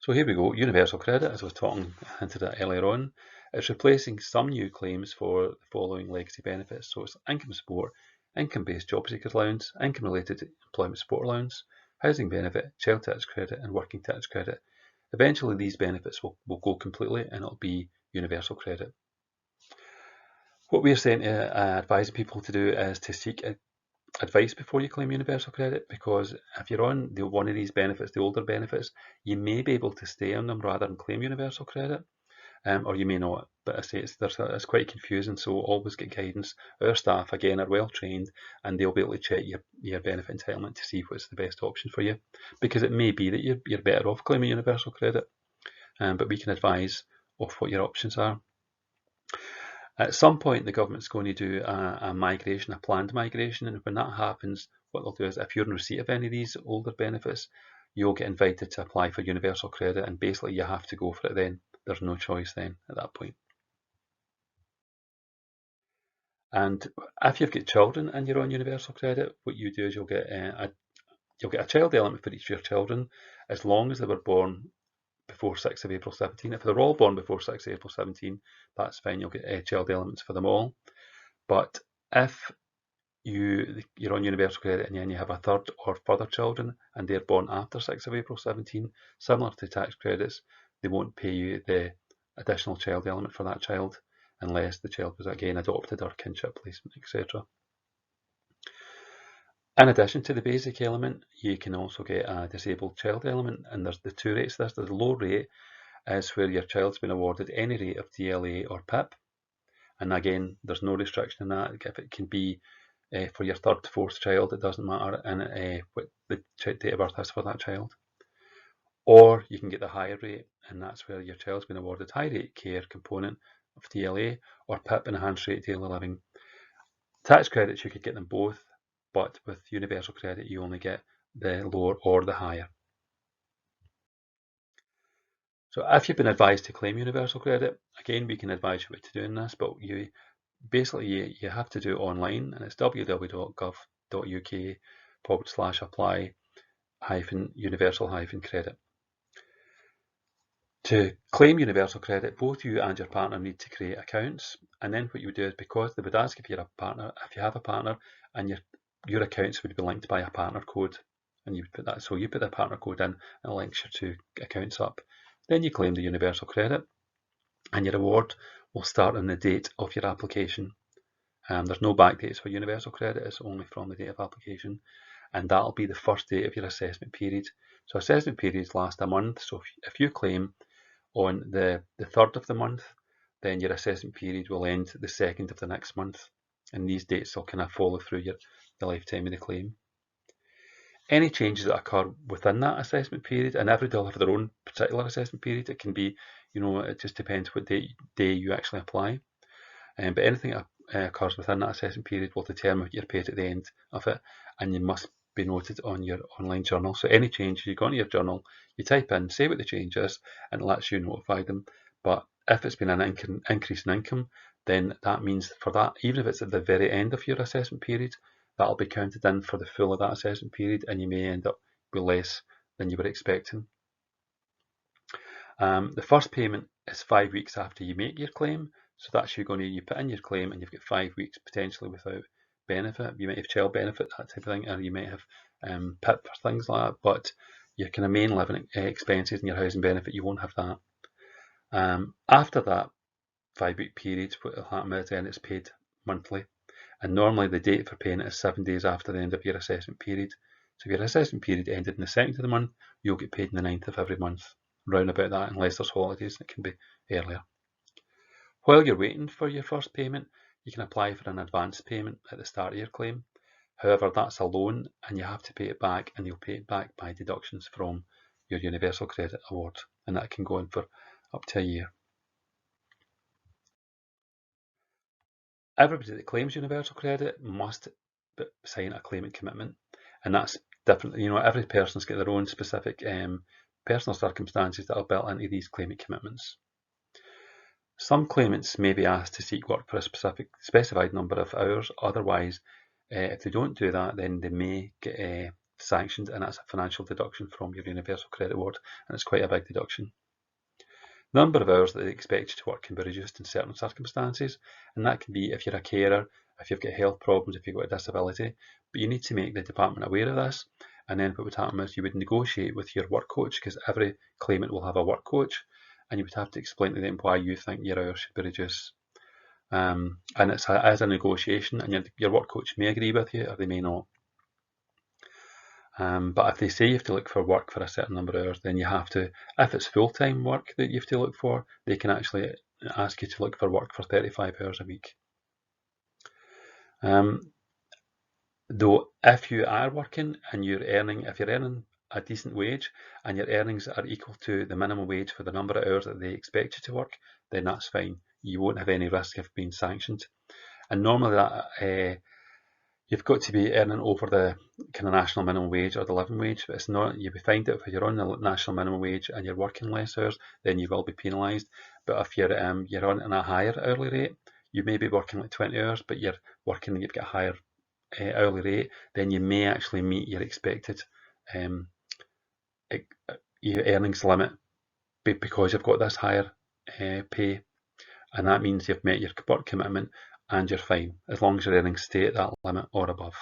So here we go, universal credit, as I was talking into that earlier on. It's replacing some new claims for the following legacy benefits. So it's income support, income-based job seekers allowance, income-related employment support allowance, housing benefit, child tax credit, and working tax credit. Eventually these benefits will go completely and it'll be universal credit. What we're saying to advise people to do is to seek advice before you claim universal credit, because if you're on one of these benefits, the older benefits, you may be able to stay on them rather than claim universal credit, or you may not. But I say it's quite confusing, so always get guidance. Our staff, again, are well trained and they'll be able to check your benefit entitlement to see what's the best option for you, because it may be that you're better off claiming universal credit, but we can advise of what your options are. At some point, the government's going to do a migration, a planned migration, and when that happens, what they'll do is if you're in receipt of any of these older benefits, you'll get invited to apply for universal credit, and basically you have to go for it then. There's no choice then at that point. And if you've got children and you're on universal credit, what you do is you'll get a child element for each of your children, as long as they were born before 6th of April 17. If they're all born before 6th of April 17, that's fine, you'll get child elements for them all. But if you're on universal credit and then you have a third or further children and they're born after 6th of April 17, similar to tax credits, they won't pay you the additional child element for that child unless the child was again adopted or kinship placement, etc. In addition to the basic element, you can also get a disabled child element, and there's the two rates. There's the low rate is where your child's been awarded any rate of DLA or PIP, and again there's no restriction in that. If it can be for your third, fourth child, it doesn't matter, and what the date of birth is for that child. Or you can get the higher rate, and that's where your child's been awarded high rate care component of DLA or PIP, enhanced rate daily living. Tax credits, you could get them both, but with universal credit you only get the lower or the higher. So if you've been advised to claim universal credit, again we can advise you what to do in this, but you have to do it online, and it's www.gov.uk/apply-universal-credit. To claim universal credit, both you and your partner need to create accounts, and then what you would do is, because they would ask if you have a partner, and your accounts would be linked by a partner code, and you would put that, so you put the partner code in and it links your two accounts up. Then you claim the universal credit, and your award will start on the date of your application. There's no back dates for universal credit, it's only from the date of application, and that'll be the first date of your assessment period. So assessment periods last a month, so if you claim on the 3rd of the month, then your assessment period will end the 2nd of the next month, and these dates will kind of follow through the lifetime of the claim. Any changes that occur within that assessment period, and everybody will have their own particular assessment period. It can be, it just depends what day you actually apply. But anything that occurs within that assessment period will determine what you're paid at the end of it, and you must be noted on your online journal. So any change, you go into your journal, you type in, say what the change is, and it lets you notify them. But if it's been an increase in income, then that means for that, even if it's at the very end of your assessment period, that'll be counted in for the full of that assessment period, and you may end up with less than you were expecting. The first payment is 5 weeks after you make your claim. So that's you put in your claim and you've got 5 weeks potentially without benefit. You might have child benefit, that type of thing, or you might have PIP for things like that, but your kind of main living expenses and your housing benefit, you won't have that. After that 5 week period, what will happen is then it's paid monthly, and normally the date for paying it is 7 days after the end of your assessment period. So if your assessment period ended in the 2nd of the month, you'll get paid in the 9th of every month, round about that, unless there's holidays, it can be earlier. While you're waiting for your first payment, you can apply for an advance payment at the start of your claim. However, that's a loan and you have to pay it back, and you'll pay it back by deductions from your universal credit award, and that can go on for up to a year. Everybody that claims universal credit must sign a claimant commitment, and that's different. Every person's got their own specific personal circumstances that are built into these claimant commitments. Some claimants may be asked to seek work for a specified number of hours. Otherwise, if they don't do that, then they may get sanctioned, and that's a financial deduction from your Universal Credit Award, and it's quite a big deduction. The number of hours that they expect you to work can be reduced in certain circumstances, and that can be if you're a carer, if you've got health problems, if you've got a disability, but you need to make the department aware of this. And then what would happen is you would negotiate with your work coach, because every claimant will have a work coach, and you would have to explain to them why you think your hours should be reduced. And it's as a negotiation, and your work coach may agree with you or they may not. But if they say you have to look for work for a certain number of hours, then you have to, if it's full-time work that you have to look for, they can actually ask you to look for work for 35 hours a week. Though if you are working and if you're earning a decent wage and your earnings are equal to the minimum wage for the number of hours that they expect you to work, then that's fine. You won't have any risk of being sanctioned. And normally that you've got to be earning over the kind of national minimum wage or the living wage, but it's not. You'll find that if you're on the national minimum wage and you're working less hours, then you will be penalised. But if you're on a higher hourly rate, you may be working like 20 hours, but you've got a higher hourly rate, then you may actually meet your expected earnings limit because you've got this higher pay, and that means you've met your work commitment and you're fine as long as your earnings stay at that limit or above.